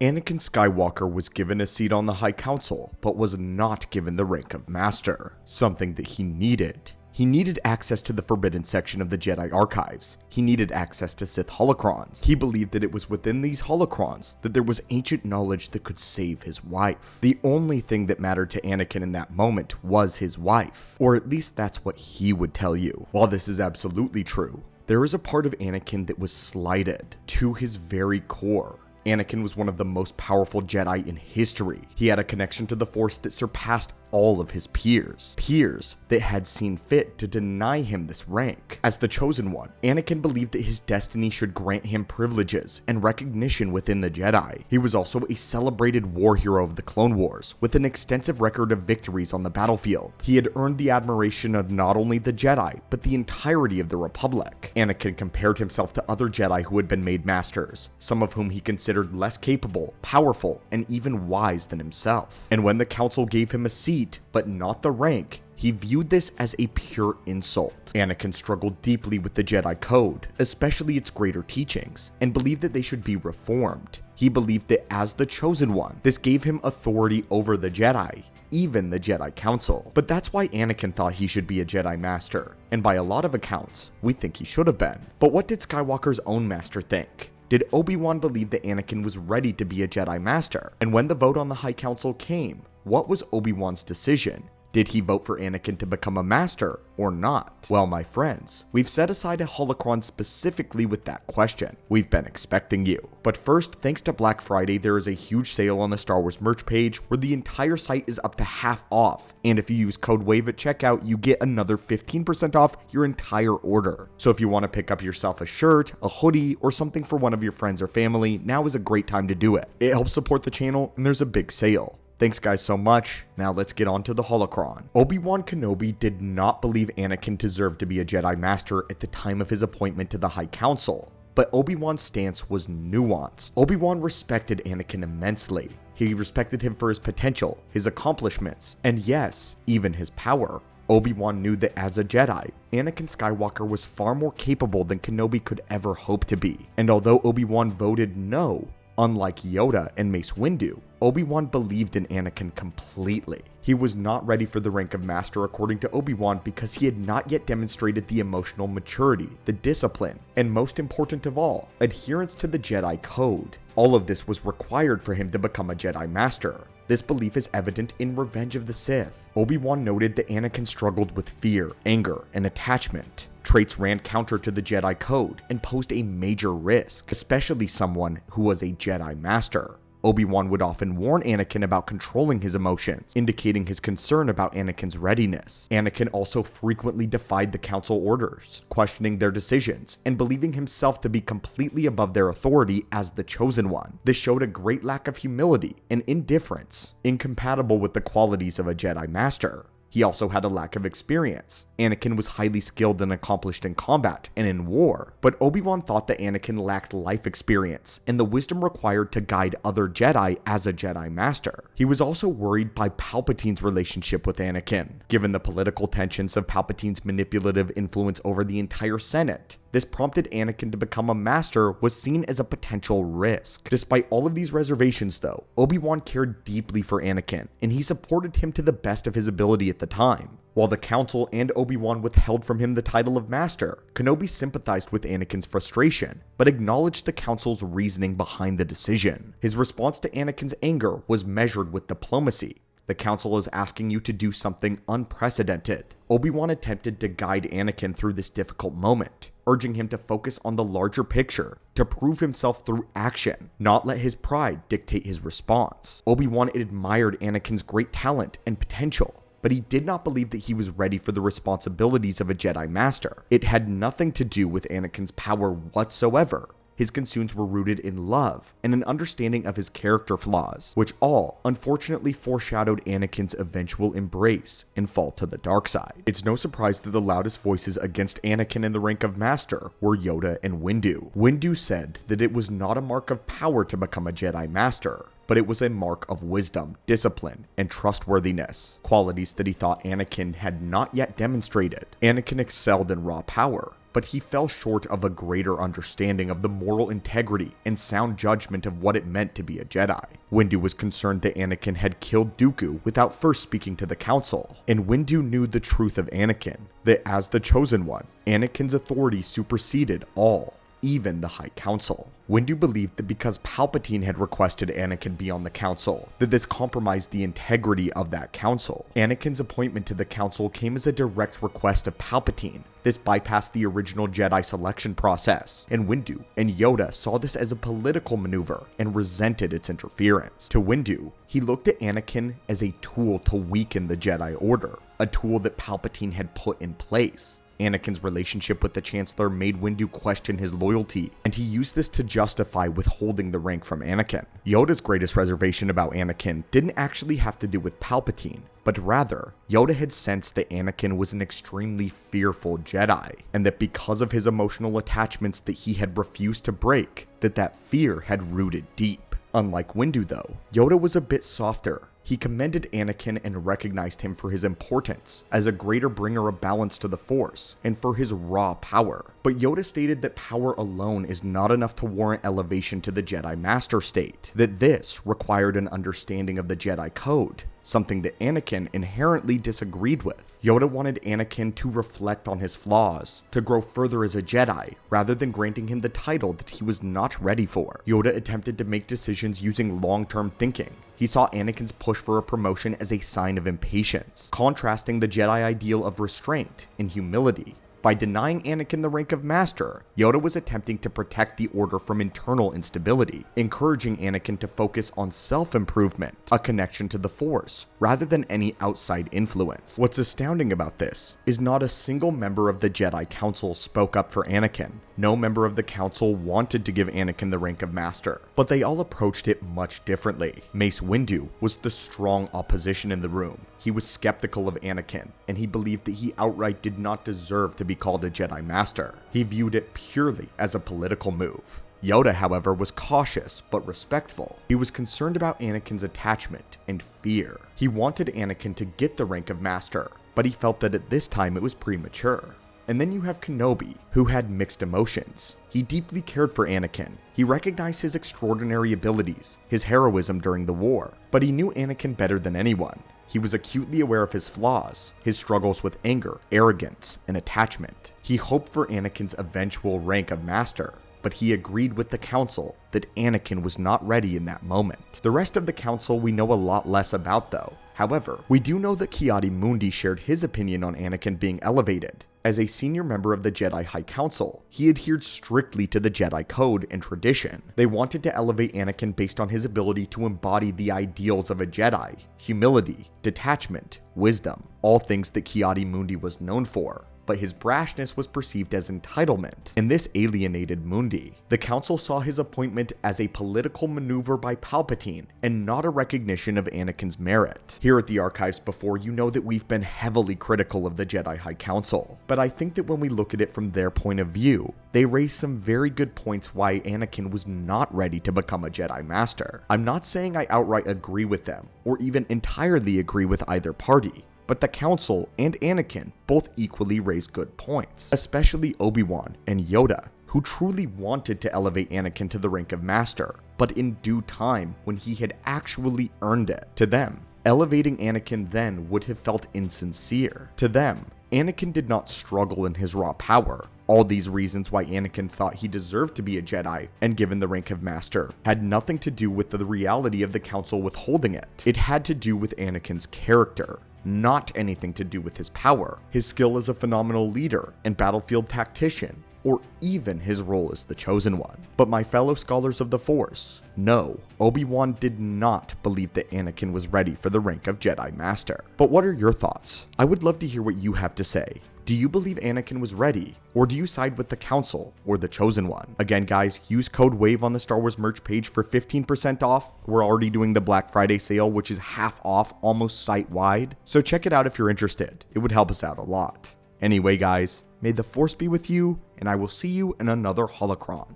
Anakin Skywalker was given a seat on the High Council, but was not given the rank of Master, something that he needed. He needed access to the Forbidden section of the Jedi Archives. He needed access to Sith holocrons. He believed that it was within these holocrons that there was ancient knowledge that could save his wife. The only thing that mattered to Anakin in that moment was his wife, or at least that's what he would tell you. While this is absolutely true, there is a part of Anakin that was slighted to his very core. Anakin was one of the most powerful Jedi in history. He had a connection to the Force that surpassed all of his peers that had seen fit to deny him this rank. As the Chosen One, Anakin believed that his destiny should grant him privileges and recognition within the Jedi. He was also a celebrated war hero of the Clone Wars, with an extensive record of victories on the battlefield. He had earned the admiration of not only the Jedi, but the entirety of the Republic. Anakin compared himself to other Jedi who had been made masters, some of whom he considered less capable, powerful, and even wise than himself. And when the Council gave him a seat, but not the rank, he viewed this as a pure insult. Anakin struggled deeply with the Jedi Code, especially its greater teachings, and believed that they should be reformed. He believed that as the Chosen One, this gave him authority over the Jedi, even the Jedi Council. But that's why Anakin thought he should be a Jedi Master, and by a lot of accounts, we think he should have been. But what did Skywalker's own master think? Did Obi-Wan believe that Anakin was ready to be a Jedi Master? And when the vote on the High Council came, what was Obi-Wan's decision? Did he vote for Anakin to become a master or not? Well, my friends, we've set aside a holocron specifically with that question. We've been expecting you. But first, thanks to Black Friday, there is a huge sale on the Star Wars merch page where the entire site is up to half off. And if you use code WAVE at checkout, you get another 15% off your entire order. So if you want to pick up yourself a shirt, a hoodie, or something for one of your friends or family, now is a great time to do it. It helps support the channel, and there's a big sale. Thanks guys so much. Now let's get on to the holocron. Obi-Wan Kenobi did not believe Anakin deserved to be a Jedi Master at the time of his appointment to the High Council, but Obi-Wan's stance was nuanced. Obi-Wan respected Anakin immensely. He respected him for his potential, his accomplishments, and yes, even his power. Obi-Wan knew that as a Jedi, Anakin Skywalker was far more capable than Kenobi could ever hope to be. And although Obi-Wan voted no, unlike Yoda and Mace Windu, Obi-Wan believed in Anakin completely. He was not ready for the rank of Master according to Obi-Wan because he had not yet demonstrated the emotional maturity, the discipline, and most important of all, adherence to the Jedi Code. All of this was required for him to become a Jedi Master. This belief is evident in Revenge of the Sith. Obi-Wan noted that Anakin struggled with fear, anger, and attachment. Traits ran counter to the Jedi Code and posed a major risk, especially someone who was a Jedi Master. Obi-Wan would often warn Anakin about controlling his emotions, indicating his concern about Anakin's readiness. Anakin also frequently defied the Council orders, questioning their decisions, and believing himself to be completely above their authority as the Chosen One. This showed a great lack of humility and indifference, incompatible with the qualities of a Jedi Master. He also had a lack of experience. Anakin was highly skilled and accomplished in combat and in war, but Obi-Wan thought that Anakin lacked life experience and the wisdom required to guide other Jedi as a Jedi Master. He was also worried by Palpatine's relationship with Anakin. Given the political tensions of Palpatine's manipulative influence over the entire Senate, this prompted Anakin to become a master was seen as a potential risk. Despite all of these reservations though, Obi-Wan cared deeply for Anakin, and he supported him to the best of his ability at the time. While the Council and Obi-Wan withheld from him the title of Master, Kenobi sympathized with Anakin's frustration, but acknowledged the Council's reasoning behind the decision. His response to Anakin's anger was measured with diplomacy. The Council is asking you to do something unprecedented. Obi-Wan attempted to guide Anakin through this difficult moment, urging him to focus on the larger picture, to prove himself through action, not let his pride dictate his response. Obi-Wan admired Anakin's great talent and potential, but he did not believe that he was ready for the responsibilities of a Jedi Master. It had nothing to do with Anakin's power whatsoever. His concerns were rooted in love and an understanding of his character flaws, which all unfortunately foreshadowed Anakin's eventual embrace and fall to the dark side. It's no surprise that the loudest voices against Anakin in the rank of Master were Yoda and Windu. Windu said that it was not a mark of power to become a Jedi Master, but it was a mark of wisdom, discipline, and trustworthiness, qualities that he thought Anakin had not yet demonstrated. Anakin excelled in raw power, but he fell short of a greater understanding of the moral integrity and sound judgment of what it meant to be a Jedi. Windu was concerned that Anakin had killed Dooku without first speaking to the Council, and Windu knew the truth of Anakin, that as the Chosen One, Anakin's authority superseded all, even the High Council. Windu believed that because Palpatine had requested Anakin be on the Council, that this compromised the integrity of that Council. Anakin's appointment to the Council came as a direct request of Palpatine. This bypassed the original Jedi selection process, and Windu and Yoda saw this as a political maneuver and resented its interference. To Windu, he looked at Anakin as a tool to weaken the Jedi Order, a tool that Palpatine had put in place. Anakin's relationship with the Chancellor made Windu question his loyalty, and he used this to justify withholding the rank from Anakin. Yoda's greatest reservation about Anakin didn't actually have to do with Palpatine, but rather, Yoda had sensed that Anakin was an extremely fearful Jedi, and that because of his emotional attachments that he had refused to break, that fear had rooted deep. Unlike Windu though, Yoda was a bit softer. He commended Anakin and recognized him for his importance as a greater bringer of balance to the Force and for his raw power. But Yoda stated that power alone is not enough to warrant elevation to the Jedi Master state, that this required an understanding of the Jedi Code, something that Anakin inherently disagreed with. Yoda wanted Anakin to reflect on his flaws, to grow further as a Jedi, rather than granting him the title that he was not ready for. Yoda attempted to make decisions using long-term thinking. He saw Anakin's push for a promotion as a sign of impatience, contrasting the Jedi ideal of restraint and humility. By denying Anakin the rank of Master, Yoda was attempting to protect the Order from internal instability, encouraging Anakin to focus on self-improvement, a connection to the Force, rather than any outside influence. What's astounding about this is not a single member of the Jedi Council spoke up for Anakin. No member of the Council wanted to give Anakin the rank of Master, but they all approached it much differently. Mace Windu was the strong opposition in the room. He was skeptical of Anakin, and he believed that he outright did not deserve to be called a Jedi Master. He viewed it purely as a political move. Yoda, however, was cautious but respectful. He was concerned about Anakin's attachment and fear. He wanted Anakin to get the rank of Master, but he felt that at this time it was premature. And then you have Kenobi, who had mixed emotions. He deeply cared for Anakin. He recognized his extraordinary abilities, his heroism during the war, but he knew Anakin better than anyone. He was acutely aware of his flaws, his struggles with anger, arrogance, and attachment. He hoped for Anakin's eventual rank of Master, but he agreed with the Council that Anakin was not ready in that moment. The rest of the Council we know a lot less about though. However, we do know that Ki-Adi-Mundi shared his opinion on Anakin being elevated. As a senior member of the Jedi High Council, he adhered strictly to the Jedi Code and tradition. They wanted to elevate Anakin based on his ability to embody the ideals of a Jedi: humility, detachment, wisdom, all things that Ki-Adi-Mundi was known for. But his brashness was perceived as entitlement, and this alienated Mundi. The Council saw his appointment as a political maneuver by Palpatine, and not a recognition of Anakin's merit. Here at the Archives Before, you know that we've been heavily critical of the Jedi High Council, but I think that when we look at it from their point of view, they raise some very good points why Anakin was not ready to become a Jedi Master. I'm not saying I outright agree with them, or even entirely agree with either party, but the Council and Anakin both equally raise good points, especially Obi-Wan and Yoda, who truly wanted to elevate Anakin to the rank of Master, but in due time when he had actually earned it. To them, elevating Anakin then would have felt insincere. To them, Anakin did not struggle in his raw power. All these reasons why Anakin thought he deserved to be a Jedi and given the rank of Master had nothing to do with the reality of the Council withholding it. It had to do with Anakin's character, not anything to do with his power, his skill as a phenomenal leader and battlefield tactician, or even his role as the Chosen One. But my fellow scholars of the Force, no, Obi-Wan did not believe that Anakin was ready for the rank of Jedi Master. But what are your thoughts? I would love to hear what you have to say. Do you believe Anakin was ready, or do you side with the Council or the Chosen One? Again guys, use code WAVE on the Star Wars merch page for 15% off. We're already doing the Black Friday sale, which is half off almost site-wide, so check it out if you're interested. It would help us out a lot. Anyway guys, may the Force be with you, and I will see you in another holocron.